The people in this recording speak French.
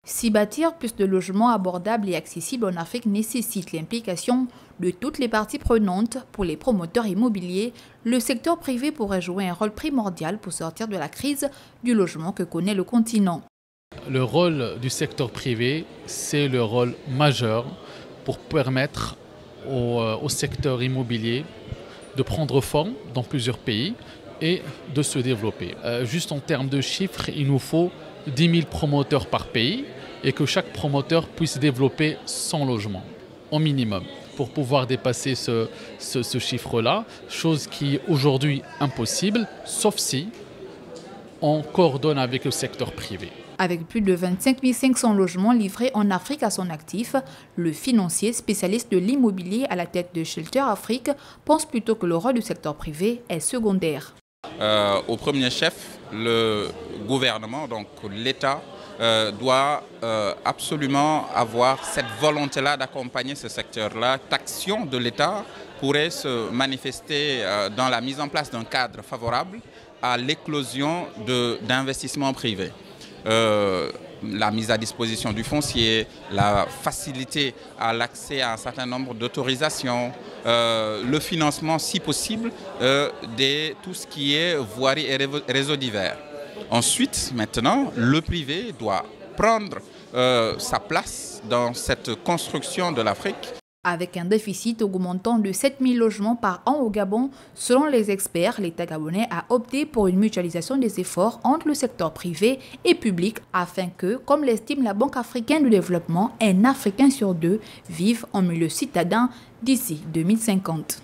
Si bâtir plus de logements abordables et accessibles en Afrique nécessite l'implication de toutes les parties prenantes pour les promoteurs immobiliers, le secteur privé pourrait jouer un rôle primordial pour sortir de la crise du logement que connaît le continent. Le rôle du secteur privé, c'est le rôle majeur pour permettre au secteur immobilier de prendre forme dans plusieurs pays et de se développer. Juste en termes de chiffres, il nous faut 10 000 promoteurs par pays et que chaque promoteur puisse développer son logement au minimum pour pouvoir dépasser ce chiffre-là, chose qui est aujourd'hui impossible, sauf si on coordonne avec le secteur privé. Avec plus de 25 500 logements livrés en Afrique à son actif, le financier spécialiste de l'immobilier à la tête de Shelter Afrique pense plutôt que le rôle du secteur privé est secondaire. Au premier chef, le gouvernement, donc l'État, doit absolument avoir cette volonté-là d'accompagner ce secteur-là. L'action de l'État pourrait se manifester dans la mise en place d'un cadre favorable à l'éclosion d'investissements privés. La mise à disposition du foncier, la facilité à l'accès à un certain nombre d'autorisations, le financement si possible de tout ce qui est voirie et réseaux divers. Ensuite, maintenant, le privé doit prendre sa place dans cette construction de l'Afrique. Avec un déficit augmentant de 7 000 logements par an au Gabon, selon les experts, l'État gabonais a opté pour une mutualisation des efforts entre le secteur privé et public afin que, comme l'estime la Banque africaine de développement, un Africain sur deux vive en milieu citadin d'ici 2050.